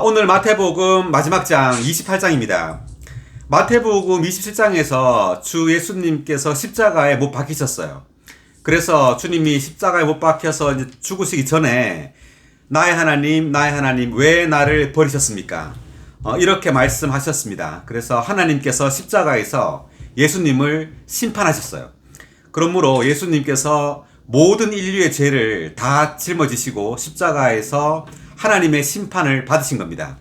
오늘 마태복음 마지막 장 28장입니다. 마태복음 27장에서 주 예수님께서 십자가에 못 박히셨어요. 그래서 주님이 십자가에 못 박혀서 이제 죽으시기 전에 나의 하나님, 왜 나를 버리셨습니까? 이렇게 말씀하셨습니다. 그래서 하나님께서 십자가에서 예수님을 심판하셨어요. 그러므로 예수님께서 모든 인류의 죄를 다 짊어지시고 십자가에서 하나님의 심판을 받으신 겁니다.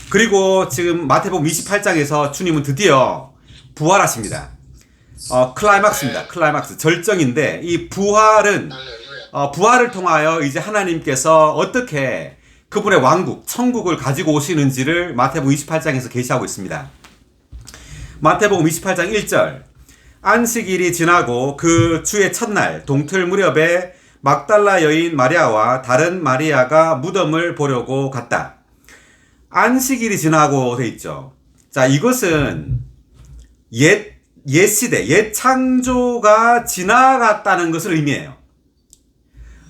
그리고 지금 마태복음 28장에서 주님은 드디어 부활하십니다. 클라이막스입니다. 클라이막스. 절정인데 이 부활은 부활을 통하여 이제 하나님께서 어떻게 그분의 왕국, 천국을 가지고 오시는지를 마태복음 28장에서 계시하고 있습니다. 마태복음 28장 1절. 안식일이 지나고 그 주의 첫날 동틀 무렵에 막달라 여인 마리아와 다른 마리아가 무덤을 보려고 갔다. 안식일이 지나고 돼 있죠. 자, 이것은 옛 시대, 옛 창조가 지나갔다는 것을 의미해요.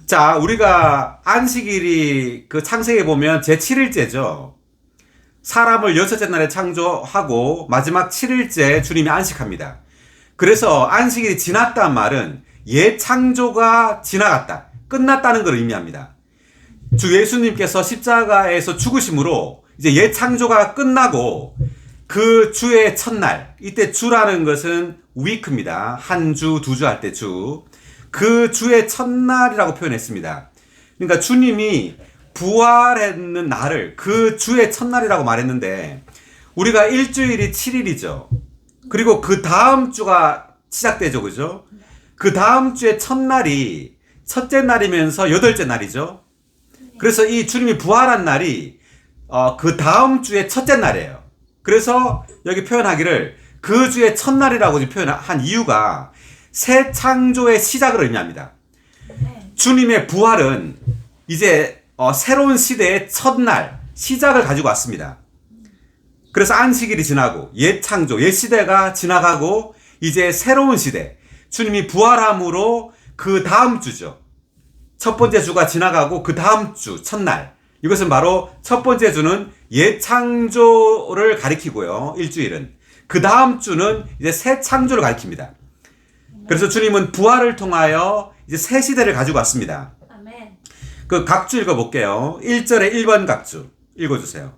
자, 우리가 안식일이 그 창세기에 보면 제7일째죠. 사람을 여섯째 날에 창조하고 마지막 7일째 주님이 안식합니다. 그래서 안식일이 지났단 말은 옛 창조가 지나갔다, 끝났다는 걸 의미합니다. 주 예수님께서 십자가에서 죽으심으로 이제 옛 창조가 끝나고 그 주의 첫날, 이때 주라는 것은 위크입니다. 한 주, 두 주 할 때 주. 그 주의 첫날이라고 표현했습니다. 그러니까 주님이 부활했는 날을 그 주의 첫날이라고 말했는데, 우리가 일주일이 7일이죠. 그리고 그 다음 주가 시작되죠. 그죠? 그 다음 주의 첫날이 첫째 날이면서 여덟째 날이죠. 그래서 이 주님이 부활한 날이 그 다음 주의 첫째 날이에요. 그래서 여기 표현하기를 그 주의 첫날이라고 표현한 이유가 새 창조의 시작을 의미합니다. 주님의 부활은 이제 새로운 시대의 첫날, 시작을 가지고 왔습니다. 그래서 안식일이 지나고 옛 창조, 옛 시대가 지나가고 이제 새로운 시대, 주님이 부활함으로 그 다음 주죠. 첫 번째 주가 지나가고 그 다음 주, 첫날. 이것은 바로 첫 번째 주는 옛 창조를 가리키고요. 일주일은. 그 다음 주는 이제 새 창조를 가리킵니다. 그래서 주님은 부활을 통하여 이제 새 시대를 가지고 왔습니다. 아멘. 그 각주 읽어볼게요. 1절에 1번 각주 읽어주세요.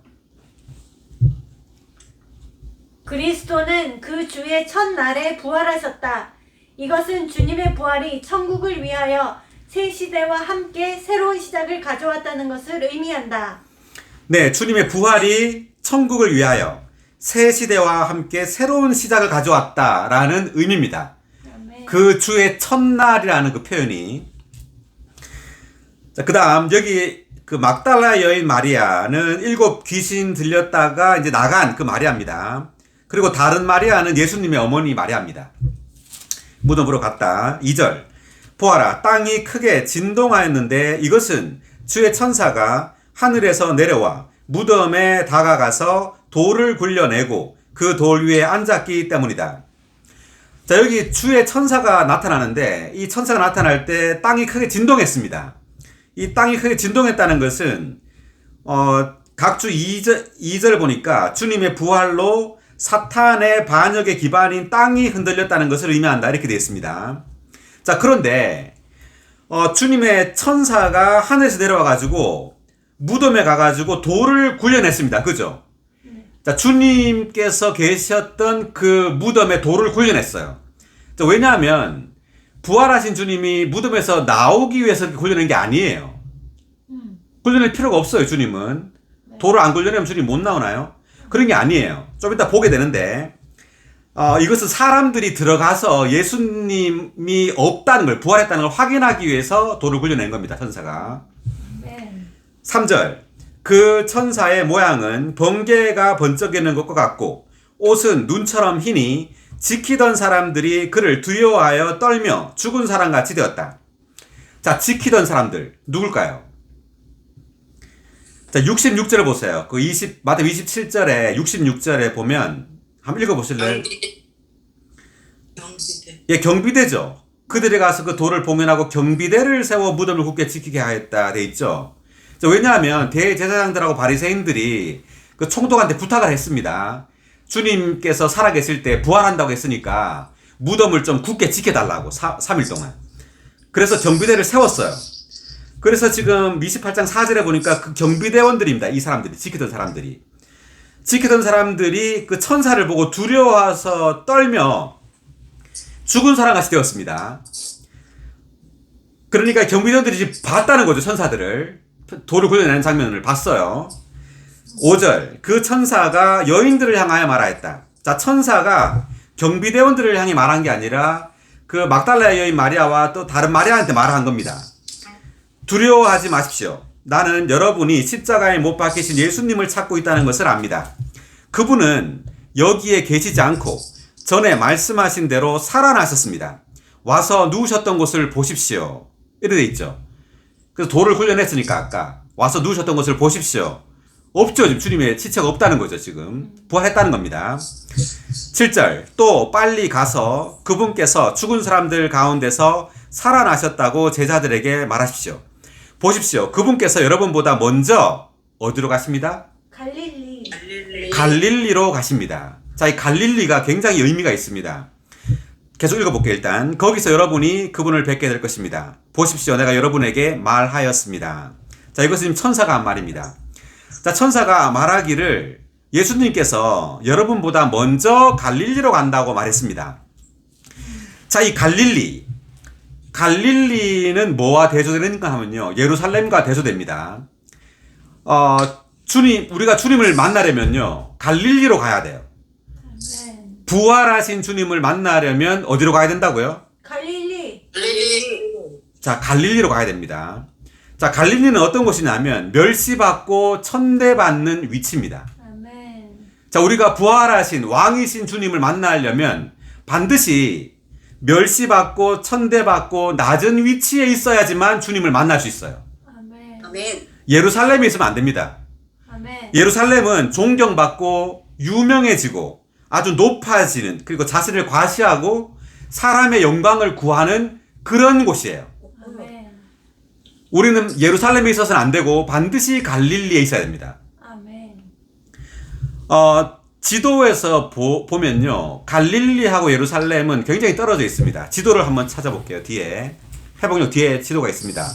그리스도는 그 주의 첫날에 부활하셨다. 이것은 주님의 부활이 천국을 위하여 새 시대와 함께 새로운 시작을 가져왔다는 것을 의미한다. 네, 주님의 부활이 천국을 위하여 새 시대와 함께 새로운 시작을 가져왔다라는 의미입니다. 아멘. 그 주의 첫날이라는 그 표현이. 자, 그 다음 여기 그 막달라 여인 마리아는 7 귀신 들렸다가 이제 나간 그 마리아입니다. 그리고 다른 마리아는 예수님의 어머니 마리아입니다. 무덤으로 갔다. 2절. 보아라, 땅이 크게 진동하였는데 이것은 주의 천사가 하늘에서 내려와 무덤에 다가가서 돌을 굴려내고 그 돌 위에 앉았기 때문이다. 자, 여기 주의 천사가 나타나는데 이 천사가 나타날 때 땅이 크게 진동했습니다. 이 땅이 크게 진동했다는 것은 각주 2절 보니까 주님의 부활로 사탄의 반역의 기반인 땅이 흔들렸다는 것을 의미한다, 이렇게 되어 있습니다. 자, 그런데 주님의 천사가 하늘에서 내려와 가지고 무덤에 가 가지고 돌을 굴려냈습니다. 그죠? 자, 주님께서 계셨던 그 무덤에 돌을 굴려냈어요. 자, 왜냐하면 부활하신 주님이 무덤에서 나오기 위해서 굴려낸 게 아니에요. 굴려낼 필요가 없어요. 주님은 돌을 안 굴려내면 주님 못 나오나요? 그런 게 아니에요. 좀 이따 보게 되는데 이것은 사람들이 들어가서 예수님이 없다는 걸, 부활했다는 걸 확인하기 위해서 돌을 굴려낸 겁니다. 천사가. 네. 3절. 그 천사의 모양은 번개가 번쩍이는 것과 같고 옷은 눈처럼 희니 지키던 사람들이 그를 두려워하여 떨며 죽은 사람같이 되었다. 자, 지키던 사람들 누굴까요? 자, 66절을 보세요. 그 마태복음 27절에 66절에 보면 한번 읽어보실래요? 경비대. 예, 경비대죠. 그들이 가서 그 돌을 봉인하고 경비대를 세워 무덤을 굳게 지키게 하였다 돼 있죠. 왜냐하면 대제사장들하고 바리새인들이 그 총독한테 부탁을 했습니다. 주님께서 살아계실 때 부활한다고 했으니까 무덤을 좀 굳게 지켜달라고 3일 동안. 그래서 경비대를 세웠어요. 그래서 지금 28장 4절에 보니까 그 경비대원들입니다. 이 사람들이, 지키던 사람들이 그 천사를 보고 두려워서 떨며 죽은 사람같이 되었습니다. 그러니까 경비대원들이 봤다는 거죠. 천사들을. 돌을 굴려내는 장면을 봤어요. 5절, 그 천사가 여인들을 향하여 말하였다. 자, 천사가 경비대원들을 향해 말한 게 아니라 그 막달라의 여인 마리아와 또 다른 마리아한테 말한 겁니다. 두려워하지 마십시오. 나는 여러분이 십자가에 못 박히신 예수님을 찾고 있다는 것을 압니다. 그분은 여기에 계시지 않고 전에 말씀하신 대로 살아나셨습니다. 와서 누우셨던 곳을 보십시오. 이렇게 돼 있죠. 그래서 돌을 굴려냈으니까 아까 와서 누우셨던 곳을 보십시오. 없죠. 지금 주님의 시체가 없다는 거죠. 지금 부활했다는 겁니다. 7절, 또 빨리 가서 그분께서 죽은 사람들 가운데서 살아나셨다고 제자들에게 말하십시오. 보십시오. 그분께서 여러분보다 먼저 어디로 가십니다? 갈릴리로 가십니다. 자, 이 갈릴리가 굉장히 의미가 있습니다. 계속 읽어볼게요. 일단 거기서 여러분이 그분을 뵙게 될 것입니다. 보십시오. 내가 여러분에게 말하였습니다. 자, 이것은 지금 천사가 한 말입니다. 자, 천사가 말하기를 예수님께서 여러분보다 먼저 갈릴리로 간다고 말했습니다. 자, 이 갈릴리는 뭐와 대조되는가 하면요, 예루살렘과 대조됩니다. 우리가 주님을 만나려면요, 갈릴리로 가야 돼요. 부활하신 주님을 만나려면 어디로 가야 된다고요? 갈릴리. 자, 갈릴리로 가야 됩니다. 자, 갈릴리는 어떤 곳이냐면 멸시받고 천대받는 위치입니다. 아멘. 자, 우리가 부활하신 왕이신 주님을 만나려면 반드시 멸시받고 천대받고 낮은 위치에 있어야지만 주님을 만날 수 있어요. 아멘. 예루살렘에 있으면 안 됩니다. 아멘. 예루살렘은 존경받고 유명해지고 아주 높아지는, 그리고 자신을 과시하고 사람의 영광을 구하는 그런 곳이에요. 아멘. 우리는 예루살렘에 있어서는 안 되고 반드시 갈릴리에 있어야 됩니다. 아멘. 지도에서 보면요, 갈릴리하고 예루살렘은 굉장히 떨어져 있습니다. 지도를 한번 찾아볼게요. 뒤에 회복역 뒤에 지도가 있습니다.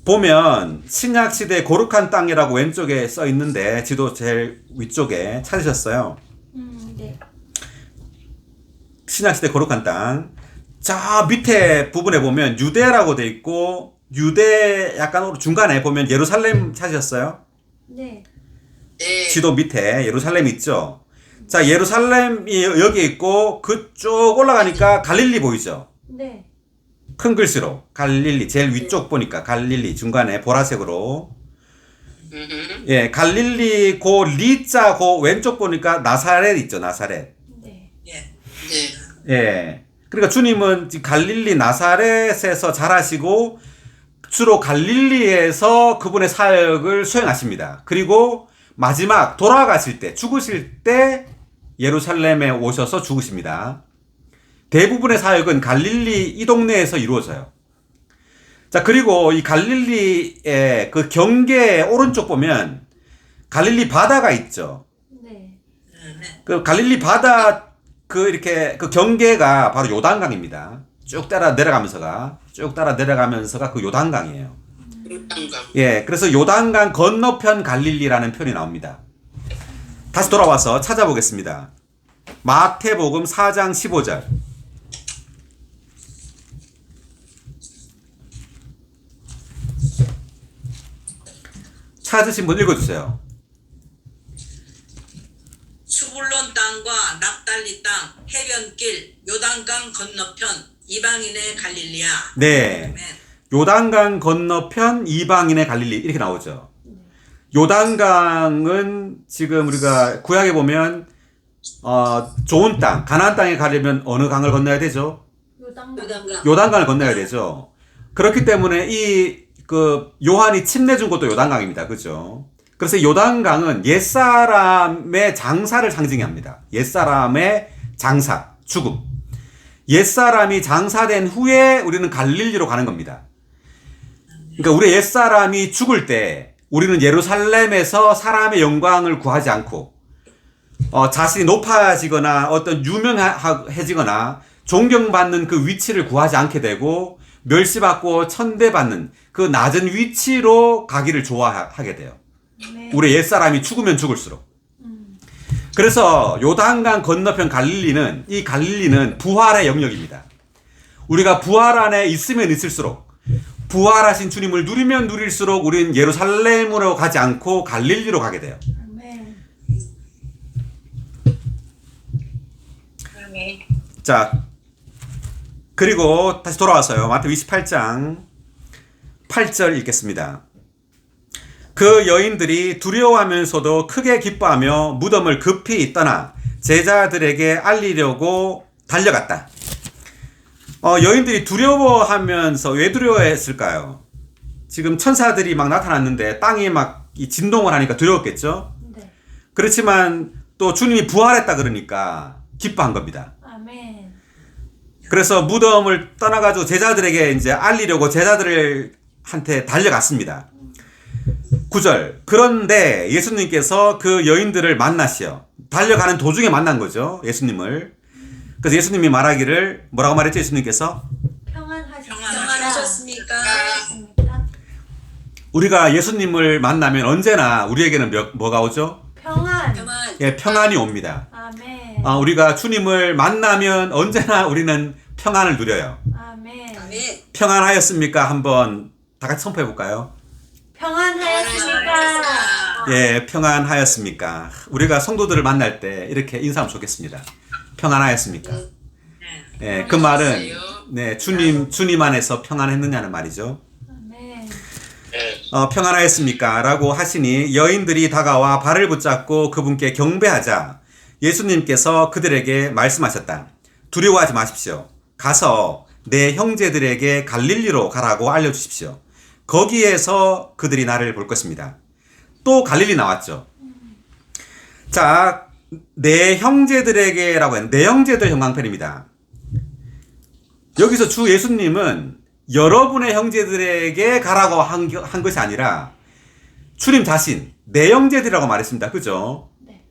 보면 신약시대 고르칸 땅이라고 왼쪽에 써 있는데 지도 제일 위쪽에 찾으셨어요. 네. 신약시대 고르칸 땅. 저 밑에 부분에 보면 유대라고 돼 있고, 유대 약간 중간에 보면 예루살렘 찾으셨어요? 네. 지도 밑에 예루살렘 있죠. 자, 예루살렘이 여기 있고 그쪽 올라가니까 갈릴리 보이죠? 네. 큰 글씨로 갈릴리, 제일 위쪽 보니까 갈릴리, 중간에 보라색으로. 예, 갈릴리 고 리자 고 왼쪽 보니까 나사렛 있죠. 나사렛. 네. 예. 그러니까 주님은 갈릴리 나사렛에서 자라시고 주로 갈릴리에서 그분의 사역을 수행하십니다. 그리고 마지막 돌아가실 때, 죽으실 때 예루살렘에 오셔서 죽으십니다. 대부분의 사역은 갈릴리 이 동네에서 이루어져요. 자, 그리고 이 갈릴리의 그 경계 오른쪽 보면 갈릴리 바다가 있죠. 네. 그 갈릴리 바다 이렇게 그 경계가 바로 요단강입니다. 쭉 따라 내려가면서가 그 요단강이에요. 예, 그래서 요단강 건너편 갈릴리라는 표현이 나옵니다. 다시 돌아와서 찾아보겠습니다. 마태복음 4장 15절. 찾으신 분 읽어주세요. 수불론 땅과 납달리 땅, 해변길, 요단강 건너편, 이방인의 갈릴리야. 네. 요단강 건너편 이방인의 갈릴리 이렇게 나오죠. 요단강은 지금 우리가 구약에 보면 좋은 땅, 가나안 땅에 가려면 어느 강을 건너야 되죠? 요단강을 건너야 되죠. 그렇기 때문에 요한이 침례 준 곳도 요단강입니다. 그죠? 그래서 요단강은 옛사람의 장사를 상징합니다. 옛사람의 장사, 죽음. 옛사람이 장사된 후에 우리는 갈릴리로 가는 겁니다. 그러니까 우리 옛사람이 죽을 때 우리는 예루살렘에서 사람의 영광을 구하지 않고 자신이 높아지거나 어떤 유명해지거나 존경받는 그 위치를 구하지 않게 되고 멸시받고 천대받는 그 낮은 위치로 가기를 좋아하게 돼요. 네. 우리 옛사람이 죽으면 죽을수록. 그래서 요단강 건너편 갈릴리는 이 갈릴리는 부활의 영역입니다. 우리가 부활 안에 있으면 있을수록 부활하신 주님을 누리면 누릴수록 우리는 예루살렘으로 가지 않고 갈릴리로 가게 돼요. 아멘. 아멘. 자, 그리고 다시 돌아와서요. 마태복음 28장 8절 읽겠습니다. 그 여인들이 두려워하면서도 크게 기뻐하며 무덤을 급히 떠나 제자들에게 알리려고 달려갔다. 여인들이 두려워하면서 왜 두려워했을까요? 지금 천사들이 막 나타났는데 땅이 막 진동을 하니까 두려웠겠죠? 네. 그렇지만 또 주님이 부활했다 그러니까 기뻐한 겁니다. 아멘. 그래서 무덤을 떠나가지고 제자들에게 이제 알리려고 제자들한테 달려갔습니다. 9절. 그런데 예수님께서 그 여인들을 만나시어 달려가는 도중에 만난 거죠. 예수님을. 그래서 예수님이 말하기를 뭐라고 말했죠? 예수님께서 평안하셨습니까? 우리가 예수님을 만나면 언제나 우리에게는 뭐가 오죠? 평안. 예, 평안이 옵니다. 아멘. 우리가 주님을 만나면 언제나 우리는 평안을 누려요. 아멘. 아멘. 평안하였습니까? 한번 다 같이 선포해 볼까요? 평안하였습니까? 예, 평안하였습니까? 우리가 성도들을 만날 때 이렇게 인사하면 좋겠습니다. 평안하였습니까? 예, 그 말은 네, 주님 안에서 평안했느냐는 말이죠. 아멘. 평안하였습니까? 라고 하시니 여인들이 다가와 발을 붙잡고 그분께 경배하자 예수님께서 그들에게 말씀하셨다. 두려워하지 마십시오. 가서 내 형제들에게 갈릴리로 가라고 알려주십시오. 거기에서 그들이 나를 볼 것입니다. 또 갈릴리 나왔죠. 자, 내 형제들에게라고 했는데 내 형제들 형광펜입니다. 여기서 주 예수님은 여러분의 형제들에게 가라고 한 것이 아니라 주님 자신, 내 형제들이라고 말했습니다. 그죠? 네.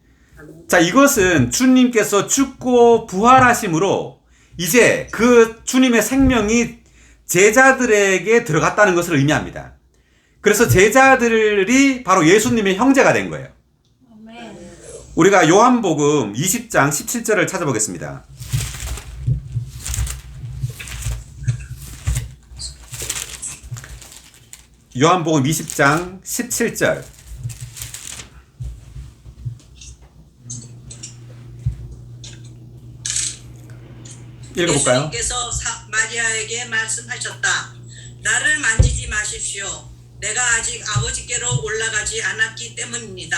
자, 이것은 주님께서 죽고 부활하심으로 이제 그 주님의 생명이 제자들에게 들어갔다는 것을 의미합니다. 그래서 제자들이 바로 예수님의 형제가 된 거예요. 아멘. 우리가 요한복음 20장 17절을 찾아보겠습니다. 요한복음 20장 17절. 읽어볼까요? 예수님께서 마리아에게 말씀하셨다. 나를 만지지 마십시오. 내가 아직 아버지께로 올라가지 않았기 때문입니다.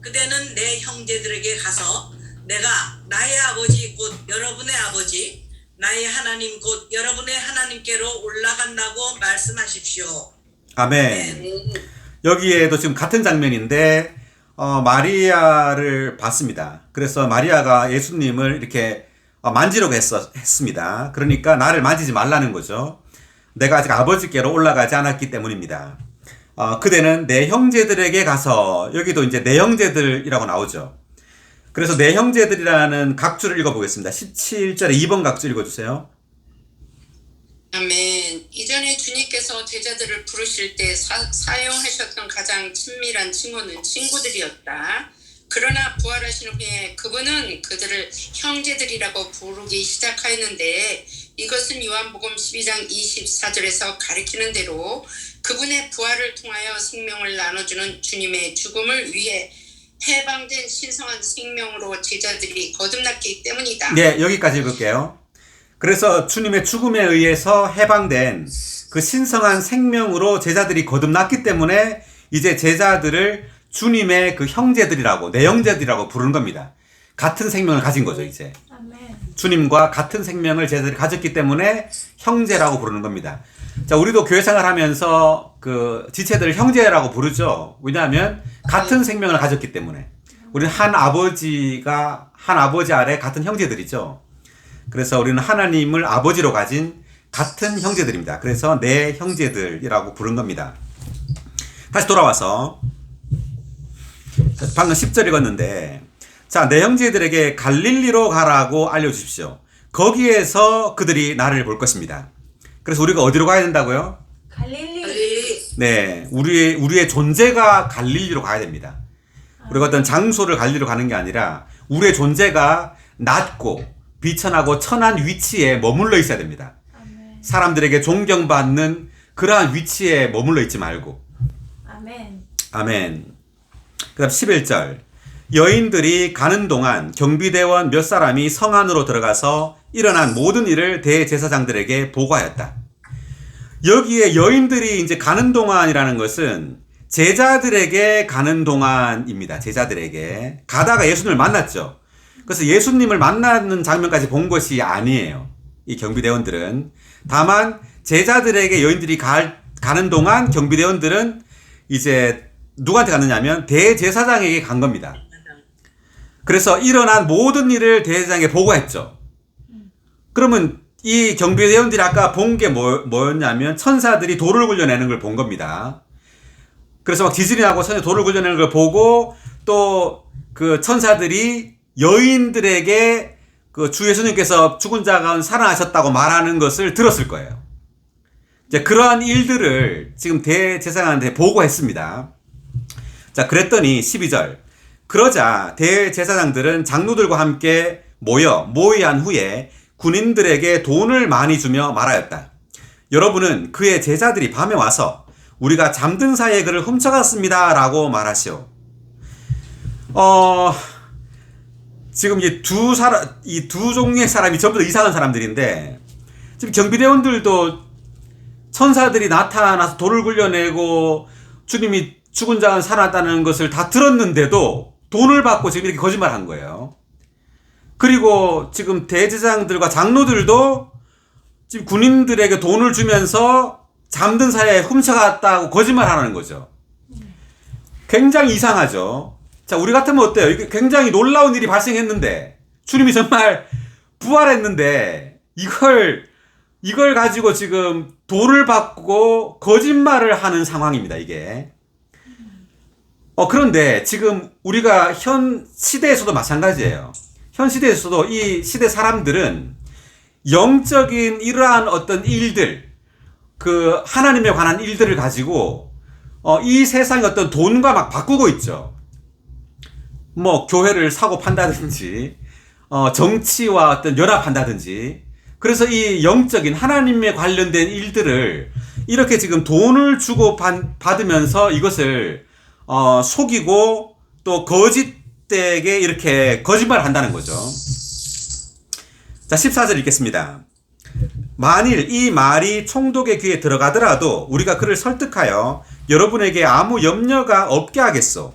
그대는 내 형제들에게 가서 내가 나의 아버지 곧 여러분의 아버지, 나의 하나님 곧 여러분의 하나님께로 올라간다고 말씀하십시오. 아멘. 여기에도 지금 같은 장면인데 마리아를 봤습니다. 그래서 마리아가 예수님을 이렇게 만지려고 했습니다. 그러니까 나를 만지지 말라는 거죠. 내가 아직 아버지께로 올라가지 않았기 때문입니다. 그대는 내 형제들에게 가서, 여기도 이제 내 형제들이라고 나오죠. 그래서 내 형제들이라는 각주를 읽어보겠습니다. 17절에 2번 각주 읽어주세요. 아멘. 이전에 주님께서 제자들을 부르실 때 사용하셨던 가장 친밀한 칭호는 친구들이었다. 그러나 부활하신 후에 그분은 그들을 형제들이라고 부르기 시작하였는데 이것은 요한복음 12장 24절에서 가리키는 대로 그분의 부활을 통하여 생명을 나눠주는 주님의 죽음을 위해 해방된 신성한 생명으로 제자들이 거듭났기 때문이다. 네, 여기까지 읽을게요. 그래서 주님의 죽음에 의해서 해방된 그 신성한 생명으로 제자들이 거듭났기 때문에 이제 제자들을 주님의 그 형제들이라고, 내 형제들이라고 부르는 겁니다. 같은 생명을 가진 거죠, 이제. 아멘. 주님과 같은 생명을 제자들이 가졌기 때문에 형제라고 부르는 겁니다. 자, 우리도 교회 생활하면서 그 지체들을 형제라고 부르죠. 왜냐하면 같은 생명을 가졌기 때문에. 우리는 한 아버지 아래 같은 형제들이죠. 그래서 우리는 하나님을 아버지로 가진 같은 형제들입니다. 그래서 내 형제들이라고 부른 겁니다. 다시 돌아와서 방금 10절 읽었는데, 자, 내 형제들에게 갈릴리로 가라고 알려주십시오. 거기에서 그들이 나를 볼 것입니다. 그래서 우리가 어디로 가야 된다고요? 갈릴리. 갈릴리. 네, 우리의 존재가 갈릴리로 가야 됩니다. 우리가 어떤 장소를 갈릴리로 가는 게 아니라 우리의 존재가 낮고 비천하고 천한 위치에 머물러 있어야 됩니다. 아멘. 사람들에게 존경받는 그러한 위치에 머물러 있지 말고. 아멘. 아멘. 그 다음 11절. 여인들이 가는 동안 경비대원 몇 사람이 성 안으로 들어가서 일어난 모든 일을 대제사장들에게 보고하였다. 여기에 여인들이 이제 가는 동안이라는 것은 제자들에게 가는 동안입니다. 제자들에게. 가다가 예수님을 만났죠. 그래서 예수님을 만나는 장면까지 본 것이 아니에요. 이 경비대원들은. 다만 제자들에게 여인들이 가는 동안 경비대원들은 이제 누구한테 갔느냐면 대제사장에게 간 겁니다. 그래서 일어난 모든 일을 대제사장에게 보고했죠. 그러면 이 경비대원들이 아까 본 게 뭐였냐면 천사들이 돌을 굴려내는 걸 본 겁니다. 그래서 막 지진이 나고 천사들이 돌을 굴려내는 걸 보고 또 그 천사들이 여인들에게 그 주 예수님께서 죽은 자 가운데 살아나셨다고 말하는 것을 들었을 거예요. 이제 그러한 일들을 지금 대제사장한테 보고했습니다. 자, 그랬더니 12절. 그러자 대제사장들은 장로들과 함께 모의한 후에 군인들에게 돈을 많이 주며 말하였다. 여러분은 그의 제자들이 밤에 와서 우리가 잠든 사이에 그를 훔쳐갔습니다 라고 말하시오. 지금 이 두 종류의 사람이 전부 다 이상한 사람들인데, 지금 경비대원들도 천사들이 나타나서 돌을 굴려내고 주님이 죽은 자가 살아났다는 것을 다 들었는데도 돈을 받고 지금 이렇게 거짓말 한 거예요. 그리고 지금 대제사장들과 장로들도 지금 군인들에게 돈을 주면서 잠든 사이에 훔쳐갔다고 거짓말 하는 거죠. 굉장히 이상하죠. 자, 우리 같으면 어때요? 이게 굉장히 놀라운 일이 발생했는데, 주님이 정말 부활했는데, 이걸 가지고 지금 돈을 받고 거짓말을 하는 상황입니다, 이게. 그런데 지금 우리가 현 시대에서도 마찬가지예요. 현 시대에서도 이 시대 사람들은 영적인 이러한 어떤 일들, 그 하나님에 관한 일들을 가지고 이 세상의 어떤 돈과 막 바꾸고 있죠. 뭐 교회를 사고 판다든지 정치와 어떤 연합한다든지. 그래서 이 영적인 하나님에 관련된 일들을 이렇게 지금 돈을 주고 받으면서 이것을 속이고 또 거짓되게 이렇게 거짓말을 한다는 거죠. 자, 14절 읽겠습니다. 만일 이 말이 총독의 귀에 들어가더라도 우리가 그를 설득하여 여러분에게 아무 염려가 없게 하겠소.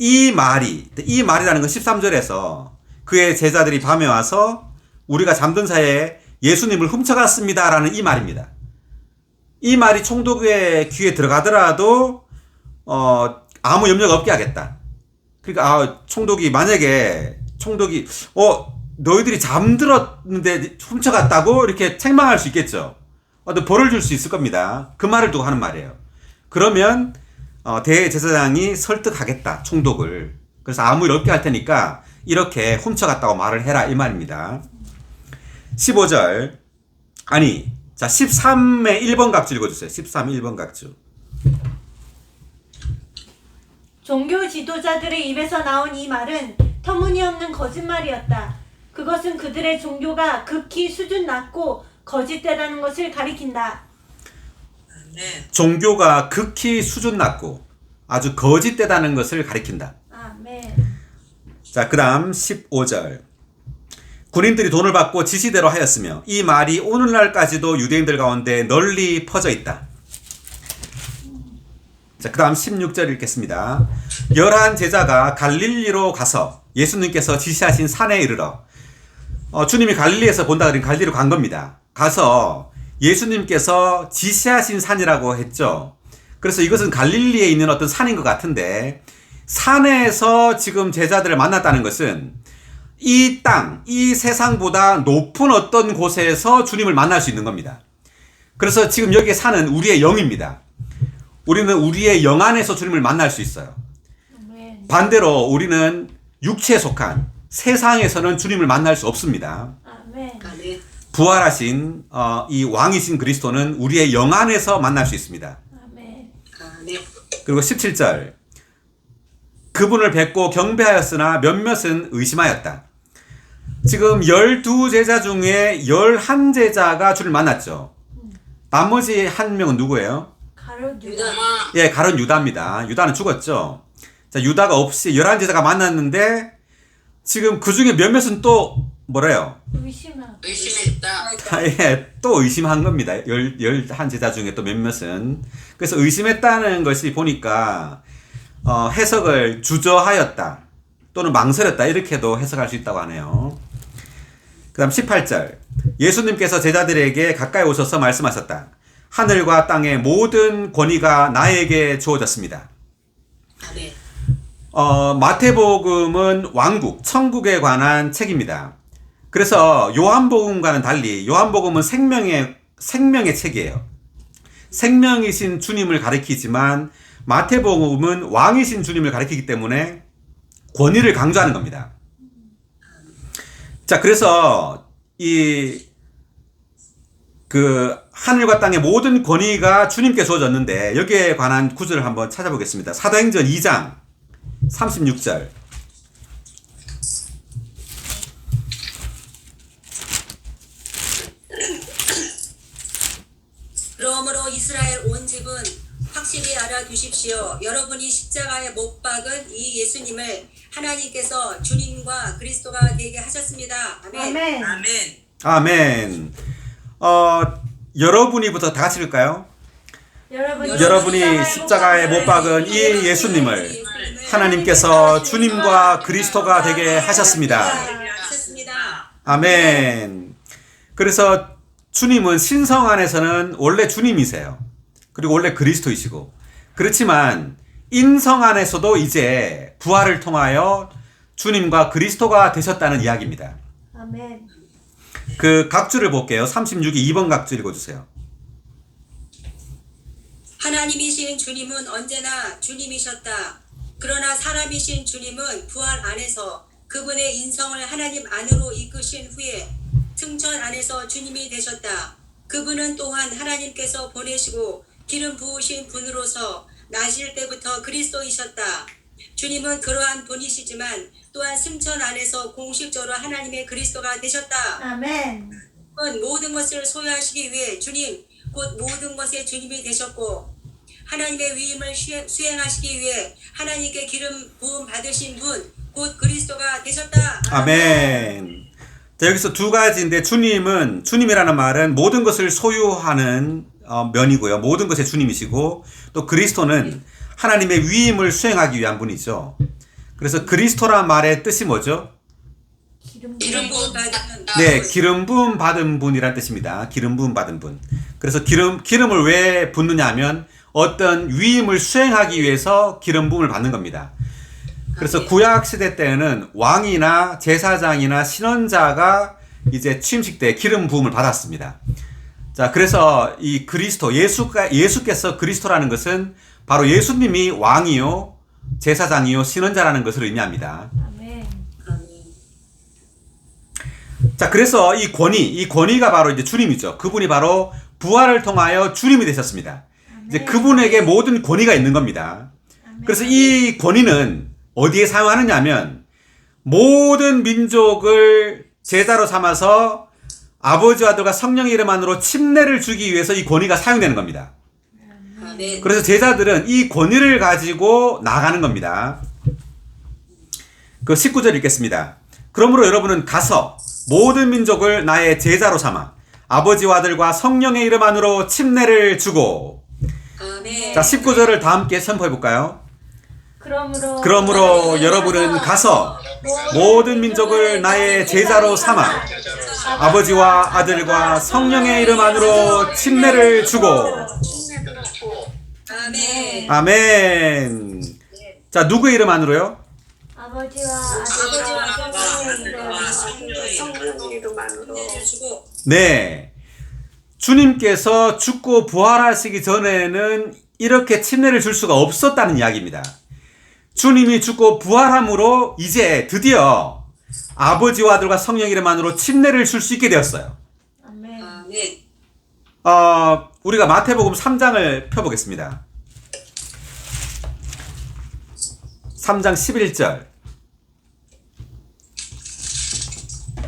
이 말이라는 건 13절에서 그의 제자들이 밤에 와서 우리가 잠든 사이에 예수님을 훔쳐갔습니다 라는 이 말입니다. 이 말이 총독의 귀에 들어가더라도 아무 염려가 없게 하겠다. 그러니까 총독이 너희들이 잠들었는데 훔쳐갔다고 이렇게 책망할 수 있겠죠. 또 벌을 줄 수 있을 겁니다. 그 말을 두고 하는 말이에요. 그러면 대제사장이 설득하겠다, 총독을. 그래서 아무 일 없게 할 테니까 이렇게 훔쳐갔다고 말을 해라, 이 말입니다. 15절. 자, 13의 1번 각주 읽어주세요. 13, 1번 각주. 종교 지도자들의 입에서 나온 이 말은 터무니없는 거짓말이었다. 그것은 그들의 종교가 극히 수준 낮고 거짓되다는 것을 가리킨다. 네. 종교가 극히 수준 낮고 아주 거짓되다는 것을 가리킨다. 아멘. 자, 그 다음 15절. 군인들이 돈을 받고 지시대로 하였으며 이 말이 오늘날까지도 유대인들 가운데 널리 퍼져 있다. 자, 그 다음 16절 읽겠습니다. 11 제자가 갈릴리로 가서 예수님께서 지시하신 산에 이르러, 주님이 갈릴리에서 본다 그러면 갈릴리로 간 겁니다. 가서 예수님께서 지시하신 산이라고 했죠. 그래서 이것은 갈릴리에 있는 어떤 산인 것 같은데, 산에서 지금 제자들을 만났다는 것은 이 땅, 이 세상보다 높은 어떤 곳에서 주님을 만날 수 있는 겁니다. 그래서 지금 여기에 사는 우리의 영입니다. 우리는 우리의 영 안에서 주님을 만날 수 있어요. 아멘. 반대로 우리는 육체에 속한 세상에서는 주님을 만날 수 없습니다. 아멘. 아멘. 부활하신 이 왕이신 그리스도는 우리의 영 안에서 만날 수 있습니다. 아멘. 아멘. 그리고 17절 그분을 뵙고 경배하였으나 몇몇은 의심하였다. 지금 12제자 중에 11제자가 주를 만났죠. 나머지 한 명은 누구예요? 가롯 유다. 유다. 아마 예, 가룟 유다입니다. 유다는 죽었죠. 자, 유다가 없이 11제자가 만났는데 지금 그 중에 몇몇은 또 뭐래요? 의심하고. 의심했다. 예, 또 의심한 겁니다. 11제자 중에 또 몇몇은. 그래서 의심했다는 것이 보니까 해석을 주저하였다 또는 망설였다 이렇게도 해석할 수 있다고 하네요. 그 다음 18절 예수님께서 제자들에게 가까이 오셔서 말씀하셨다. 하늘과 땅의 모든 권위가 나에게 주어졌습니다. 아멘. 마태복음은 왕국, 천국에 관한 책입니다. 그래서 요한복음과는 달리 요한복음은 생명의 책이에요. 생명이신 주님을 가리키지만 마태복음은 왕이신 주님을 가리키기 때문에 권위를 강조하는 겁니다. 자, 그래서 하늘과 땅의 모든 권위가 주님께 주어졌는데 여기에 관한 구절을 한번 찾아보겠습니다. 사도행전 2장 36절. 그러므로 이스라엘 온 집은 확실히 알아두십시오. 여러분이 십자가에 못 박은 이 예수님을 하나님께서 주님과 그리스도가 되게 하셨습니다. 아멘. 아멘. 아멘. 아멘. 여러분이부터 다 같이 읽을까요? 여러분이 십자가에 못 박은 이 예수님을 하나님께서 주님과 그리스도가 되게 하셨습니다. 하셨습니다. 아멘. 그래서 주님은 신성 안에서는 원래 주님이세요. 그리고 원래 그리스도이시고, 그렇지만 인성 안에서도 이제 부활을 통하여 주님과 그리스도가 되셨다는 이야기입니다. 아멘. 그 각주를 볼게요. 36이 2번 각주 읽어주세요. 하나님이신 주님은 언제나 주님이셨다. 그러나 사람이신 주님은 부활 안에서 그분의 인성을 하나님 안으로 이끄신 후에 승천 안에서 주님이 되셨다. 그분은 또한 하나님께서 보내시고 기름 부으신 분으로서 나실 때부터 그리스도이셨다. 주님은 그러한 분이시지만 또한 승천 안에서 공식적으로 하나님의 그리스도가 되셨다. 아멘. 모든 것을 소유하시기 위해 주님 곧 모든 것의 주님이 되셨고 하나님의 위임을 수행하시기 위해 하나님께 기름 부음 받으신 분 곧 그리스도가 되셨다. 아멘. 자, 여기서 두 가지인데 주님이라는 말은 모든 것을 소유하는 면이고요. 모든 것의 주님이시고 또 그리스도는 하나님의 위임을 수행하기 위한 분이죠. 그래서 그리스도란 말의 뜻이 뭐죠? 기름 기름 부음 받았다. 네, 기름 부음 받은 분이란 뜻입니다. 기름 부음 받은 분. 그래서 기름을 왜 붓느냐 하면 어떤 위임을 수행하기 위해서 기름 부음을 받는 겁니다. 그래서 구약 시대 때는 왕이나 제사장이나 신원자가 이제 취임식 때 기름 부음을 받았습니다. 자, 그래서 이 그리스도 예수께서 그리스도라는 것은 바로 예수님이 왕이요 제사장이요 신원자라는 것을 의미합니다. 아멘. 자, 그래서 이 권위가 바로 이제 주님이죠. 그분이 바로 부활을 통하여 주님이 되셨습니다. 이제 그분에게 모든 권위가 있는 겁니다. 그래서 이 권위는 어디에 사용하느냐 하면 모든 민족을 제자로 삼아서 아버지와 아들과 성령의 이름 안으로 침례를 주기 위해서 이 권위가 사용되는 겁니다. 아멘. 그래서 제자들은 이 권위를 가지고 나가는 겁니다. 그 19절 읽겠습니다. 그러므로 여러분은 가서 모든 민족을 나의 제자로 삼아 아버지와 아들과 성령의 이름 안으로 침례를 주고. 아멘. 자, 19절을 다 함께 선포해 볼까요? 그러므로 여러분은 가서 모든 민족을 나의 제자로 삼아 아버지와 아들과 성령의 이름 안으로 침례를 주고. 아멘. 아멘. 자, 누구의 이름 안으로요? 아버지와 아들과 성령의 침례를 주고 네. 주님께서 죽고 부활하시기 전에는 이렇게 침례를 줄 수가 없었다는 이야기입니다. 주님이 죽고 부활함으로 이제 드디어 아버지와 아들과 성령 이름만으로 침례를 줄 수 있게 되었어요. 아멘. 아멘. 우리가 마태복음 3장을 펴보겠습니다. 3장 11절.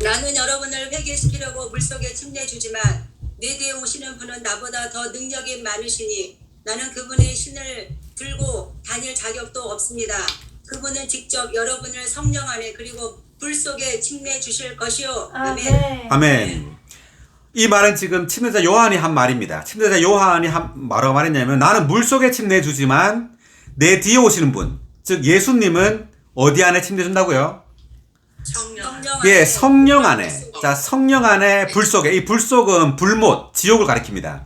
나는 여러분을 회개시키려고 물속에 침례 주지만 내 뒤에 오시는 분은 나보다 더 능력이 많으시니 나는 그분의 신을 들고 다닐 자격도 없습니다. 그분은 직접 여러분을 성령 안에 그리고 불 속에 침례 주실 것이요. 아멘. 아멘. 아멘. 이 말은 지금 침례자 요한이 한 말입니다. 침례자 요한이 뭐라고 말했냐면 나는 물속에 침례 주지만 내 뒤에 오시는 분, 즉 예수님은 어디 안에 침례 준다고요? 성령. 예, 성령 안에. 자, 성령 안에 불 속에. 이 불 속은 불못, 지옥을 가리킵니다.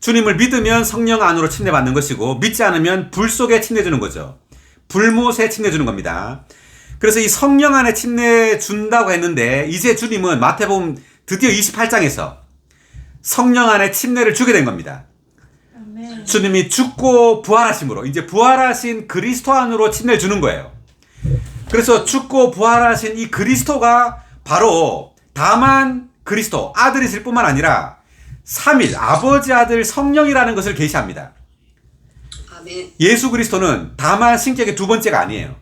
주님을 믿으면 성령 안으로 침례받는 것이고 믿지 않으면 불 속에 침례 주는 거죠. 불못에 침례 주는 겁니다. 그래서 이 성령 안에 침례 준다고 했는데 이제 주님은 마태복음 드디어 28장에서 성령 안에 침례를 주게 된 겁니다. 아멘. 주님이 죽고 부활하심으로 이제 부활하신 그리스도 안으로 침례를 주는 거예요. 그래서 죽고 부활하신 이 그리스도가 바로 다만 그리스도 아들이실 뿐만 아니라 삼일 아버지 아들 성령이라는 것을 계시합니다. 아멘. 예수 그리스도는 다만 신격의 두 번째가 아니에요.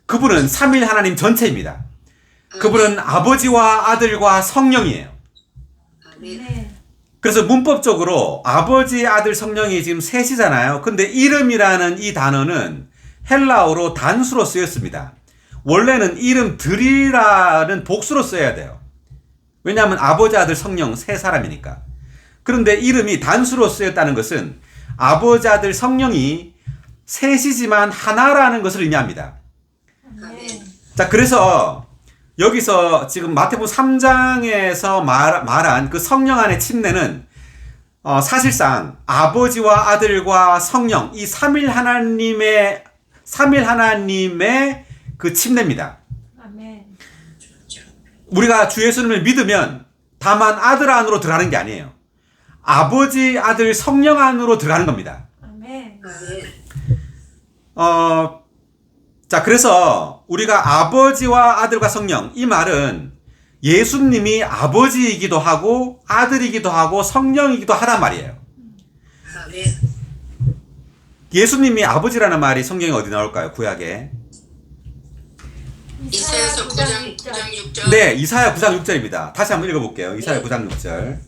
그분은 삼일 하나님 전체입니다. 그분은 아버지와 아들과 성령이에요. 아멘. 아멘. 그래서 문법적으로 아버지, 아들, 성령이 지금 셋이잖아요. 근데 이름이라는 이 단어는 헬라어로 단수로 쓰였습니다. 원래는 이름들이라는 복수로 써야 돼요. 왜냐하면 아버지, 아들, 성령 세 사람이니까. 그런데 이름이 단수로 쓰였다는 것은 아버지, 아들, 성령이 셋이지만 하나라는 것을 의미합니다. 아멘. 자, 그래서 여기서 지금 마태복음 3장에서 말한 그 성령 안의 침례는 사실상 아버지와 아들과 성령 이 삼일 하나님의 그 침례입니다. 아멘. 우리가 주 예수님을 믿으면 다만 아들 안으로 들어가는 게 아니에요. 아버지, 아들, 성령 안으로 들어가는 겁니다. 아멘. 아멘. 자, 그래서 우리가 아버지와 아들과 성령 이 말은 예수님이 아버지이기도 하고 아들이기도 하고 성령이기도 하단 말이에요. 아멘. 예수님이 아버지라는 말이 성경에 어디 나올까요? 구약에. 이사야서 9장 6절. 네, 이사야 9장 6절입니다. 다시 한번 읽어볼게요. 이사야 9장 6절.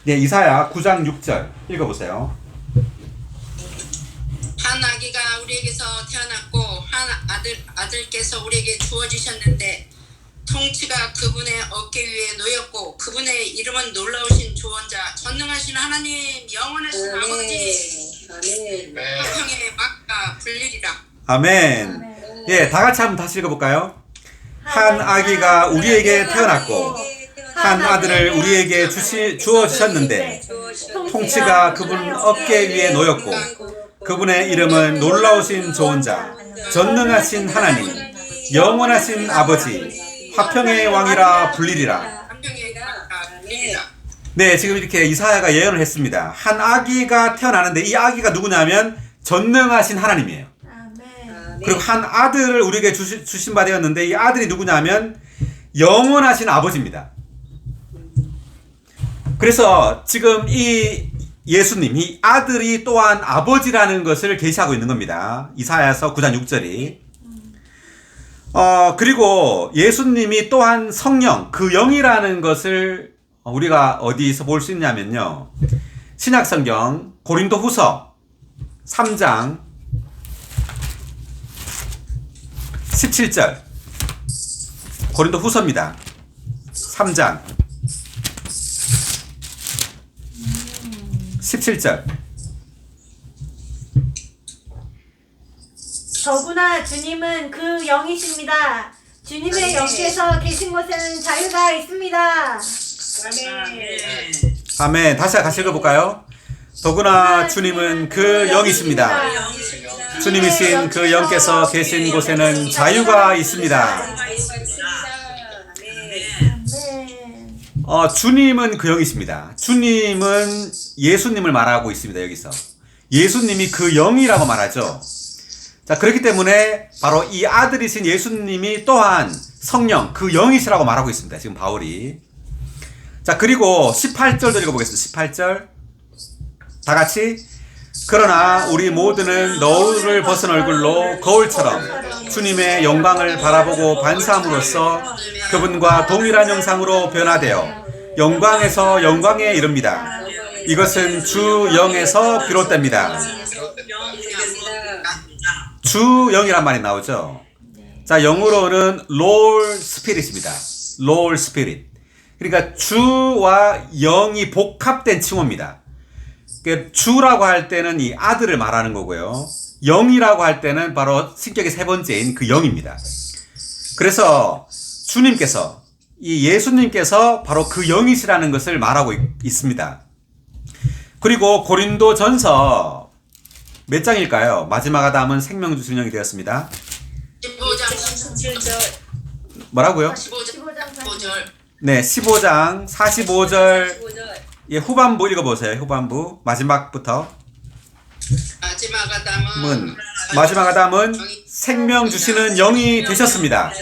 네, 이사야 9장 6절 읽어보세요. 한 아기가 우리에게서 태어났고 한 아들께서 우리에게 주어지셨는데 통치가 그분의 어깨 위에 놓였고 그분의 이름은 놀라우신 조언자 전능하신 하나님 영원하신 아버지 아멘. 화평의 막가 불리리라. 아멘. 예, 다 같이 한번 다시 읽어볼까요? 한 아기가 우리에게 태어났고 한 아들을 우리에게 주어주셨는데 통치가 그분 어깨 위에 놓였고 그분의 이름은 놀라우신 조언자 전능하신 하나님 영원하신 아버지 화평의 왕이라 불리리라. 화평의 막가 불리리라. 네, 지금 이렇게 이사야가 예언을 했습니다. 한 아기가 태어나는데 이 아기가 누구냐면 전능하신 하나님이에요. 아멘. 그리고 한 아들을 우리에게 주신 바 되었는데 이 아들이 누구냐면 영원하신 아버지입니다. 그래서 지금 이 예수님, 이 아들이 또한 아버지라는 것을 계시하고 있는 겁니다. 이사야서 9장 6절이. 그리고 예수님이 또한 성령, 그 영이라는 것을 우리가 어디서 볼 수 있냐면요. 신약성경 고린도후서 3장 17절. 고린도후서입니다. 3장 17절. 더구나 주님은 그 영이십니다. 주님의 영께서 계신 곳에는 자유가 있습니다. 아멘. 아멘. 다시 읽어볼까요? 더구나 주님은 그 영이십니다. 주님이신 그 영께서 계신 곳에는 자유가 있습니다. 주님은 그 영이십니다. 주님은 예수님을 말하고 있습니다. 여기서 예수님이 그 영이라고 말하죠. 자, 그렇기 때문에 바로 이 아들이신 예수님이 또한 성령 그 영이시라고 말하고 있습니다. 지금 바울이. 자, 그리고 18절도 읽어보겠습니다. 18절 다 같이. 그러나 우리 모두는 너울을 벗은 얼굴로 거울처럼 주님의 영광을 바라보고 반사함으로써 그분과 동일한 형상으로 변화되어 영광에서 영광에 이릅니다. 이것은 주 영에서 비롯됩니다. 주 영이란 말이 나오죠. 자, 영어로는 Lord Spirit입니다. Lord Spirit. 그러니까 주와 영이 복합된 칭호입니다. 그러니까 주라고 할 때는 이 아들을 말하는 거고요. 영이라고 할 때는 바로 신격의 세 번째인 그 영입니다. 그래서 주님께서 이 예수님께서 바로 그 영이시라는 것을 말하고 있습니다. 그리고 고린도전서 몇 장일까요? 마지막 아담은 생명 주신 영이 되었습니다. 15장 뭐라고요? 15절. 네, 15장 45절 예, 후반부 읽어보세요. 후반부 마지막부터. 마지막 아담은 생명 주시는 영이 되셨습니다.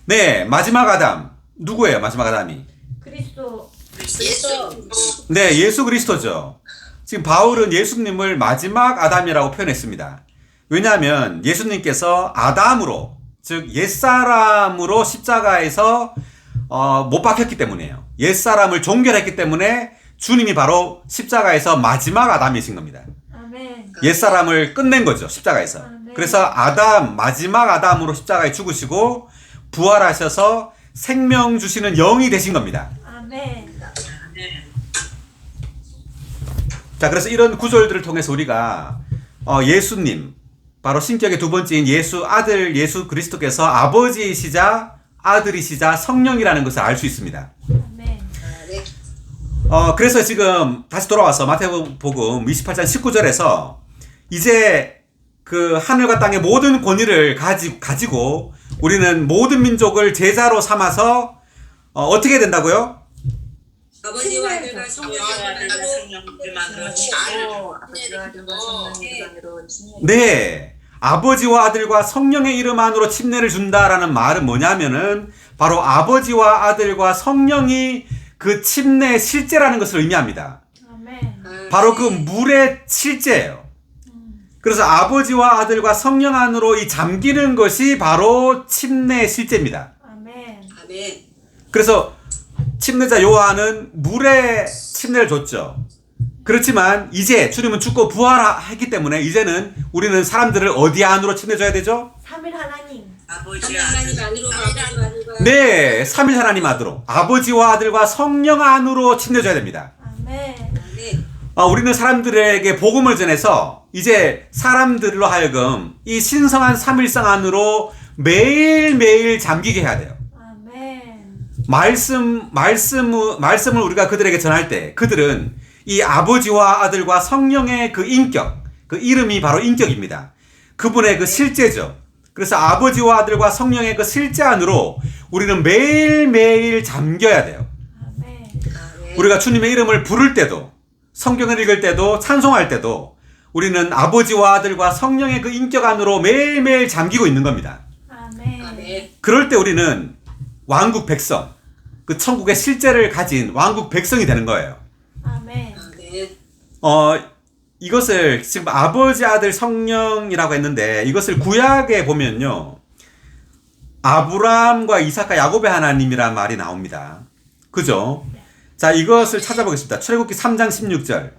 네, 마지막 아담 누구예요? 마지막 아담이 그리스도. 네, 예수 그리스도죠. 지금 바울은 예수님을 마지막 아담이라고 표현했습니다. 왜냐하면 예수님께서 아담으로, 즉 옛사람으로 십자가에서 못 박혔기 때문이에요. 옛사람을 종결했기 때문에 주님이 바로 십자가에서 마지막 아담이신 겁니다. 아멘. 옛사람을 끝낸 거죠, 십자가에서. 아멘. 그래서 아담, 마지막 아담으로 십자가에 죽으시고 부활하셔서 생명 주시는 영이 되신 겁니다. 아멘. 자, 그래서 이런 구절들을 통해서 우리가 예수님, 바로 신격의 두 번째인 예수 아들 예수 그리스도께서 아버지이시자 아들이시자 성령이라는 것을 알 수 있습니다. 아멘. 그래서 지금 다시 돌아와서 마태복음 28장 19절에서 이제 그 하늘과 땅의 모든 권위를 가지고 우리는 모든 민족을 제자로 삼아서 어떻게 된다고요? 아버지와 아들과 성령을 네, 아버지와 아들과 성령의 이름 안으로 침례를 준다라는 말은 뭐냐면은 바로 아버지와 아들과 성령이 그 침례의 실제라는 것을 의미합니다. 아멘. 바로 그 물의 실제예요. 그래서 아버지와 아들과 성령 안으로 이 잠기는 것이 바로 침례의 실제입니다. 아멘. 아멘. 그래서 침례자 요한은 물에 침례를 줬죠. 그렇지만 이제 주님은 죽고 부활했기 때문에 이제는 우리는 사람들을 어디 안으로 침례줘야 되죠? 삼일 하나님. 하나님 안으로 아버지와 네, 삼일 하나님 안으로 아버지와 아들과 성령 안으로 침례줘야 됩니다. 아멘. 아멘. 우리는 사람들에게 복음을 전해서 이제 사람들로 하여금 이 신성한 삼일성 안으로 매일매일 잠기게 해야 돼요. 아멘. 말씀을 우리가 그들에게 전할 때 그들은 이 아버지와 아들과 성령의 그 인격, 그 이름이 바로 인격입니다. 그분의 그 실제죠. 그래서 아버지와 아들과 성령의 그 실제 안으로 우리는 매일매일 잠겨야 돼요. 아멘. 우리가 주님의 이름을 부를 때도, 성경을 읽을 때도, 찬송할 때도 우리는 아버지와 아들과 성령의 그 인격 안으로 매일매일 잠기고 있는 겁니다. 아멘. 아멘. 그럴 때 우리는 왕국 백성, 그 천국의 실제를 가진 왕국 백성이 되는 거예요. 아멘. 아멘. 이것을 지금 아버지, 아들, 성령이라고 했는데 이것을 구약에 보면요. 아브라함과 이삭과 야곱의 하나님이란 말이 나옵니다. 그죠? 자, 이것을 찾아보겠습니다. 출애굽기 3장 16절.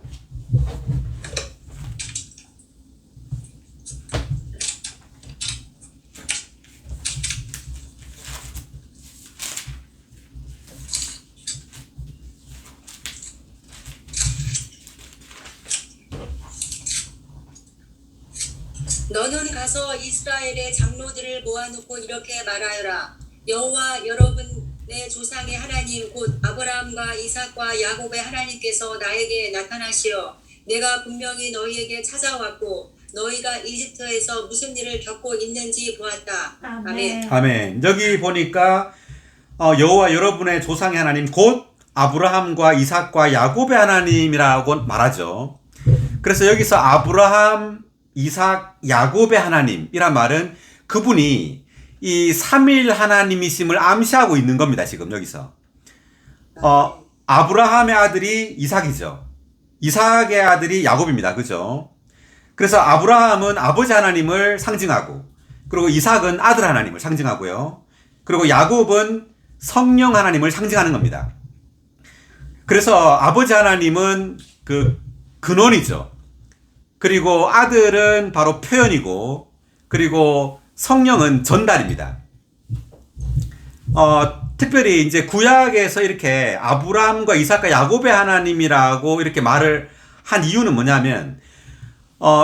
너는 가서 이스라엘의 장로들을 모아놓고 이렇게 말하여라. 여호와 여러분 내 조상의 하나님 곧 아브라함과 이삭과 야곱의 하나님께서 나에게 나타나시어 내가 분명히 너희에게 찾아왔고 너희가 이집트에서 무슨 일을 겪고 있는지 보았다. 아멘. 아멘. 여기 보니까 여호와 여러분의 조상의 하나님 곧 아브라함과 이삭과 야곱의 하나님이라고 말하죠. 그래서 여기서 아브라함, 이삭, 야곱의 하나님이란 말은 그분이 이 삼일 하나님이심을 암시하고 있는 겁니다. 지금 여기서 아브라함의 아들이 이삭이죠. 이삭의 아들이 야곱입니다. 그죠? 그래서 아브라함은 아버지 하나님을 상징하고, 그리고 이삭은 아들 하나님을 상징하고요. 그리고 야곱은 성령 하나님을 상징하는 겁니다. 그래서 아버지 하나님은 그 근원이죠. 그리고 아들은 바로 표현이고, 그리고 성령은 전달입니다. 특별히 이제 구약에서 이렇게 아브라함과 이삭과 야곱의 하나님이라고 이렇게 말을 한 이유는 뭐냐면,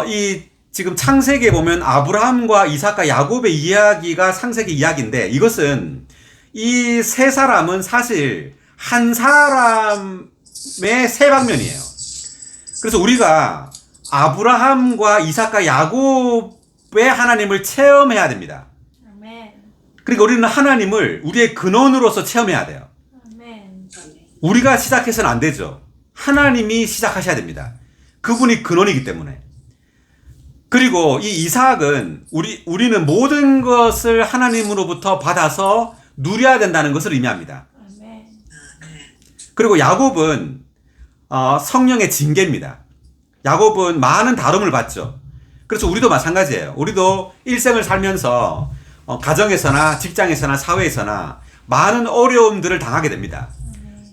이 지금 창세기에 보면 아브라함과 이삭과 야곱의 이야기가 창세기 이야기인데, 이것은 이 세 사람은 사실 한 사람의 세 방면이에요. 그래서 우리가 아브라함과 이삭과 야곱의 하나님을 체험해야 됩니다. 아멘. 그러니까 우리는 하나님을 우리의 근원으로서 체험해야 돼요. 아멘. 우리가 시작해서는 안 되죠. 하나님이 시작하셔야 됩니다. 그분이 근원이기 때문에. 그리고 이 이삭은 우리는 모든 것을 하나님으로부터 받아서 누려야 된다는 것을 의미합니다. 아멘. 그리고 야곱은 성령의 징계입니다. 야곱은 많은 다름을 받죠. 그래서 우리도 마찬가지예요. 우리도 일생을 살면서 가정에서나 직장에서나 사회에서나 많은 어려움들을 당하게 됩니다.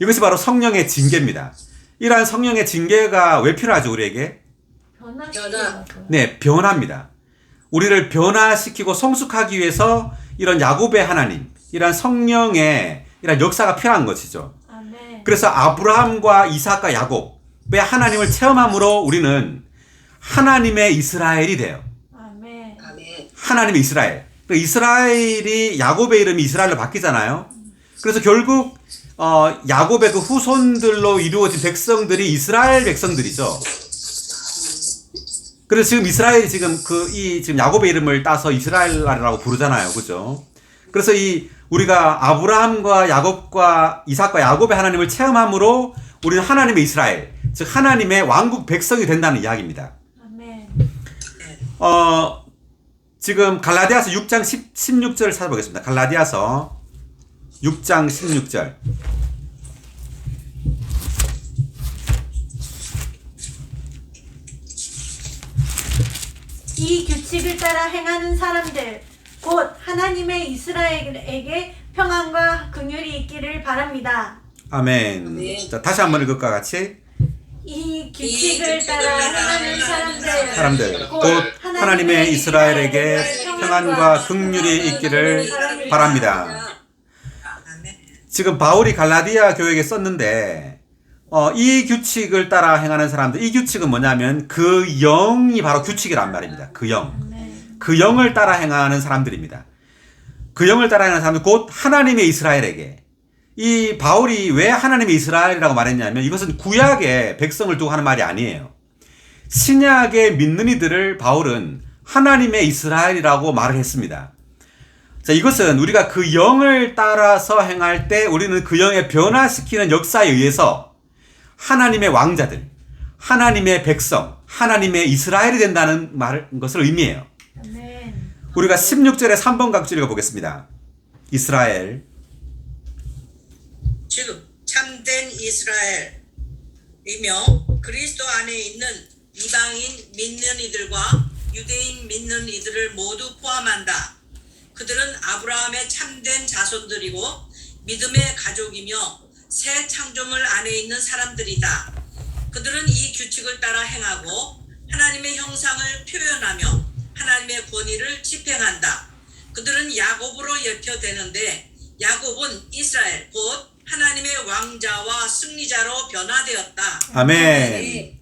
이것이 바로 성령의 징계입니다. 이러한 성령의 징계가 왜 필요하죠, 우리에게? 변화. 네, 변화입니다. 우리를 변화시키고 성숙하기 위해서 이런 야곱의 하나님, 이런 성령의 이런 역사가 필요한 것이죠. 아멘. 그래서 아브라함과 이삭과 야곱의 하나님을 체험함으로 우리는 하나님의 이스라엘이 돼요. 아멘. 아멘. 하나님의 이스라엘. 그 이스라엘이 야곱의 이름이 이스라엘로 바뀌잖아요. 그래서 결국 야곱의 그 후손들로 이루어진 백성들이 이스라엘 백성들이죠. 그래서 지금 이스라엘이 지금 지금 야곱의 이름을 따서 이스라엘이라고 부르잖아요. 그죠? 그래서 우리가 아브라함과 야곱과 이삭과 야곱의 하나님을 체험함으로 우리는 하나님의 이스라엘, 즉 하나님의 왕국 백성이 된다는 이야기입니다. 아멘. 지금 갈라디아서 6장 16절을 찾아보겠습니다. 갈라디아서 6장 16절. 이 규칙을 따라 행하는 사람들 곧 하나님의 이스라엘에게 평안과 긍휼이 있기를 바랍니다. 아멘. 아멘. 자, 다시 한번 읽을까 같이? 이 규칙을 따라 행하는 사람들 곧 하나님의 이스라엘에게 평안과 긍휼이 있기를 바랍니다. 지금 바울이 갈라디아 교회에 썼는데 이 규칙을 따라 행하는 사람들, 이 규칙은 뭐냐면 그 영이 바로 규칙이란 말입니다. 그 영. 그 영을 따라 행하는 사람들입니다. 그 영을 따라 행하는 사람들 곧 하나님의 이스라엘에게. 이 바울이 왜 하나님의 이스라엘이라고 말했냐면 이것은 구약의 백성을 두고 하는 말이 아니에요. 신약의 믿는 이들을 바울은 하나님의 이스라엘이라고 말을 했습니다. 자, 이것은 우리가 그 영을 따라서 행할 때 우리는 그 영에 변화시키는 역사에 의해서 하나님의 왕자들, 하나님의 백성, 하나님의 이스라엘이 된다는 것을 의미해요. 아멘. 우리가 16절에 3번 각주 읽어보겠습니다. 이스라엘. 즉 참된 이스라엘이며 그리스도 안에 있는 이방인 믿는 이들과 유대인 믿는 이들을 모두 포함한다. 그들은 아브라함의 참된 자손들이고 믿음의 가족이며 새 창조물 안에 있는 사람들이다. 그들은 이 규칙을 따라 행하고 하나님의 형상을 표현하며 하나님의 권위를 집행한다. 그들은 야곱으로 엮여되는데 야곱은 이스라엘 곧 하나님의 왕자와 승리자로 변화되었다. 아멘.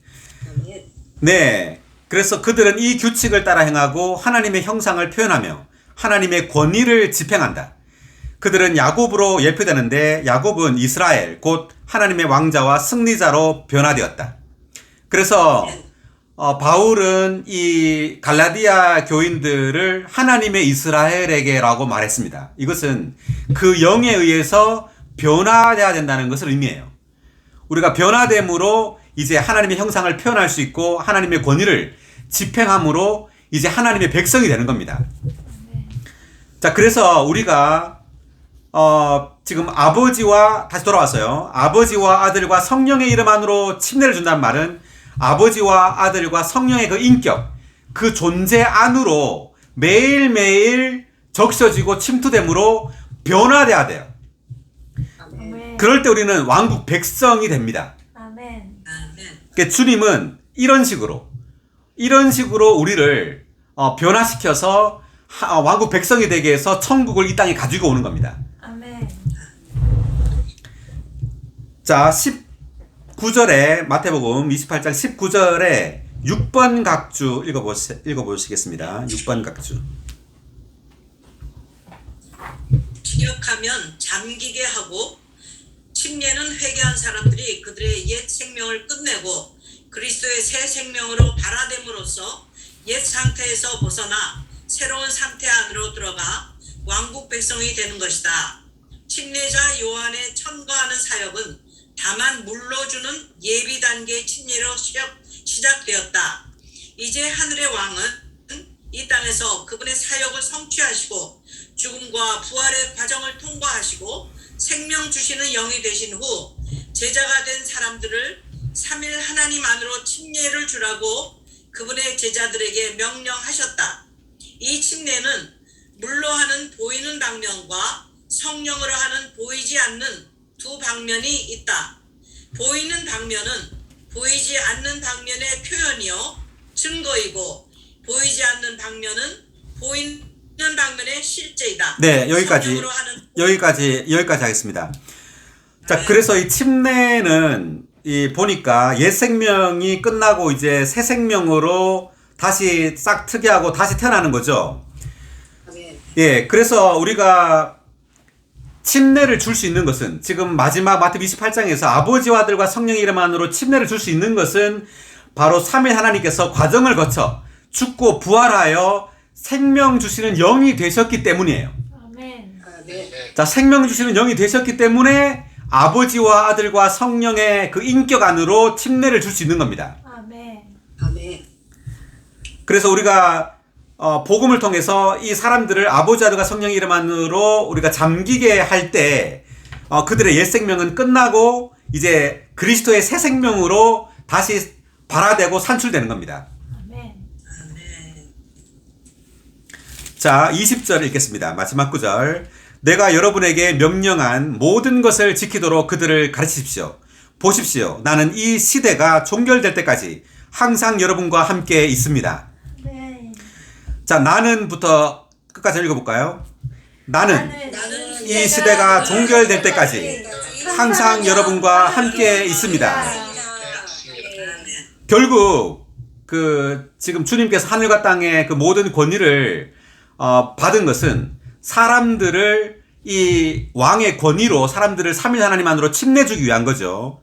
아멘. 네. 그래서 그들은 이 규칙을 따라 행하고 하나님의 형상을 표현하며 하나님의 권위를 집행한다. 그들은 야곱으로 예표되는데 야곱은 이스라엘 곧 하나님의 왕자와 승리자로 변화되었다. 그래서 바울은 이 갈라디아 교인들을 하나님의 이스라엘에게라고 말했습니다. 이것은 그 영에 의해서 변화되어야 된다는 것을 의미해요. 우리가 변화됨으로 이제 하나님의 형상을 표현할 수 있고 하나님의 권위를 집행함으로 이제 하나님의 백성이 되는 겁니다. 자, 그래서 우리가 지금 아버지와 다시 돌아왔어요. 아버지와 아들과 성령의 이름 안으로 침례를 준다는 말은 아버지와 아들과 성령의 그 인격, 그 존재 안으로 매일매일 적셔지고 침투됨으로 변화돼야 돼요. 아멘. 그럴 때 우리는 왕국 백성이 됩니다. 아멘. 아멘. 그러니까 주님은 이런 식으로 우리를 변화시켜서 왕국 백성이 되게 해서 천국을 이 땅에 가지고 오는 겁니다. 아멘. 자, 19절에 마태복음 28장 19절에 6번 각주 읽어보시겠습니다. 6번 각주. 기억하면 잠기게 하고 침례는 회개한 사람들이 그들의 옛 생명을 끝내고 그리스도의 새 생명으로 발화됨으로써 옛 상태에서 벗어나 새로운 상태 안으로 들어가 왕국 백성이 되는 것이다. 침례자 요한의 첨가하는 사역은 다만 물러주는 예비 단계의 침례로 시작되었다. 이제 하늘의 왕은 이 땅에서 그분의 사역을 성취하시고 죽음과 부활의 과정을 통과하시고 생명 주시는 영이 되신 후 제자가 된 사람들을 삼일 하나님 안으로 침례를 주라고 그분의 제자들에게 명령하셨다. 이 침례는 물로 하는 보이는 방면과 성령으로 하는 보이지 않는 두 방면이 있다. 보이는 방면은 보이지 않는 방면의 표현이요 증거이고 보이지 않는 방면은 보이는 방면의 실제이다. 네, 여기까지 하겠습니다. 자, 그래서 이 침례는 보니까 옛 생명이 끝나고 이제 새 생명으로 다시 싹 트게하고 다시 태어나는 거죠. 예, 그래서 우리가 침례를 줄 수 있는 것은 지금 마지막 마태복음 28장에서 아버지와 아들과 성령의 이름 안으로 침례를 줄 수 있는 것은 바로 삼위 하나님께서 과정을 거쳐 죽고 부활하여 생명 주시는 영이 되셨기 때문이에요. 아멘. 자, 생명 주시는 영이 되셨기 때문에 아버지와 아들과 성령의 그 인격 안으로 침례를 줄 수 있는 겁니다. 아멘. 아멘. 그래서 우리가 복음을 통해서 이 사람들을 아버지, 아들과 성령의 이름 안으로 우리가 잠기게 할 때 그들의 옛 생명은 끝나고 이제 그리스도의 새 생명으로 다시 발화되고 산출되는 겁니다. 아멘. 자, 20절 읽겠습니다. 마지막 구절. 내가 여러분에게 명령한 모든 것을 지키도록 그들을 가르치십시오. 보십시오. 나는 이 시대가 종결될 때까지 항상 여러분과 함께 있습니다. 네. 자, 나는부터 끝까지 읽어볼까요? 나는 이 시대가 종결될 때까지 항상 여러분과 함께 있습니다. 결국 지금 주님께서 하늘과 땅의 그 모든 권위를 받은 것은 사람들을 이 왕의 권위로 사람들을 삼위 하나님 안으로 침례주기 위한 거죠.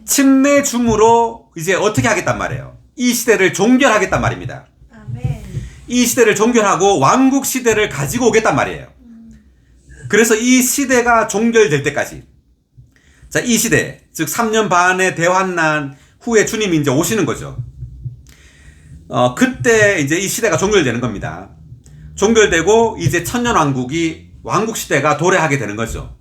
침례줌으로 이제 어떻게 하겠단 말이에요. 이 시대를 종결하겠단 말입니다. 아멘. 이 시대를 종결하고 왕국 시대를 가지고 오겠단 말이에요. 그래서 이 시대가 종결될 때까지, 자, 이 시대, 즉 3년 반의 대환난 후에 주님이 이제 오시는 거죠. 그때 이제 이 시대가 종결되는 겁니다. 종결되고 이제 천년왕국이 왕국 시대가 도래하게 되는 거죠.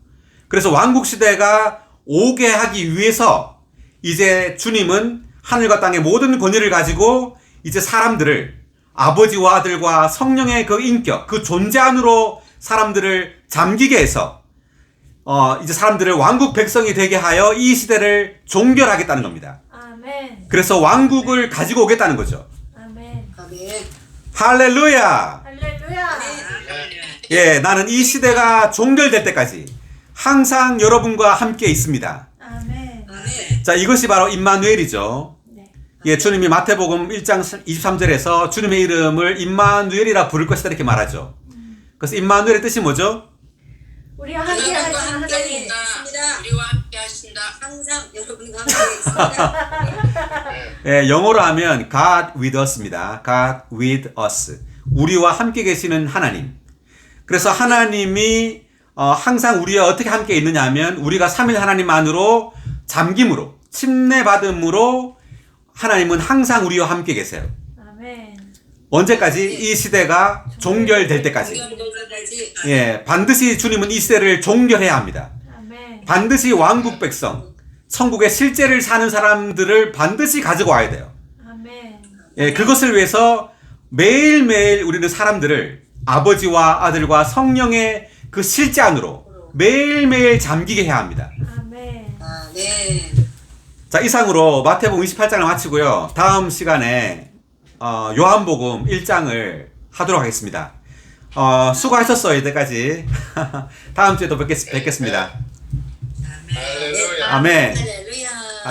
그래서 왕국 시대가 오게 하기 위해서 이제 주님은 하늘과 땅의 모든 권위를 가지고 이제 사람들을 아버지와 아들과 성령의 그 인격, 그 존재 안으로 사람들을 잠기게 해서 이제 사람들을 왕국 백성이 되게 하여 이 시대를 종결하겠다는 겁니다. 아멘. 그래서 왕국을 가지고 오겠다는 거죠. 아멘. 아멘. 할렐루야! 할렐루야. 예, 나는 이 시대가 종결될 때까지 항상 여러분과 함께 있습니다. 아멘. 아멘. 자, 이것이 바로 임마누엘이죠. 네. 예, 주님이 마태복음 1장 23절에서 주님의 이름을 임마누엘이라 부를 것이다 이렇게 말하죠. 그래서 임마누엘의 뜻이 뭐죠? 우리와 함께 하나님과 하시는 함께 하나님. 하신다. 우리와 함께 하신다. 항상 여러분과 함께 있습니다. 예, 영어로 하면 God with us입니다. God with us. 우리와 함께 계시는 하나님. 그래서 하나님이 항상 우리와 어떻게 함께 있느냐 하면 우리가 삼위 하나님 안으로 잠김으로 침례받음으로 하나님은 항상 우리와 함께 계세요. 아멘. 언제까지? 이 시대가 종결될 때까지. 종결까지 예, 반드시 주님은 이 시대를 종결해야 합니다. 아멘. 반드시 왕국 백성, 천국의 실제를 사는 사람들을 반드시 가지고 와야 돼요. 아멘. 예, 그것을 위해서 매일매일 우리는 사람들을 아버지와 아들과 성령의 그 실제 안으로 매일매일 잠기게 해야 합니다. 아멘. 네. 자, 이상으로 마태복음 28장을 마치고요. 다음 시간에 요한복음 1장을 하도록 하겠습니다. 수고하셨어요, 이때까지. 다음 주에 또 뵙겠습니다. 아멘. 할렐루야. 아멘. 할렐루야.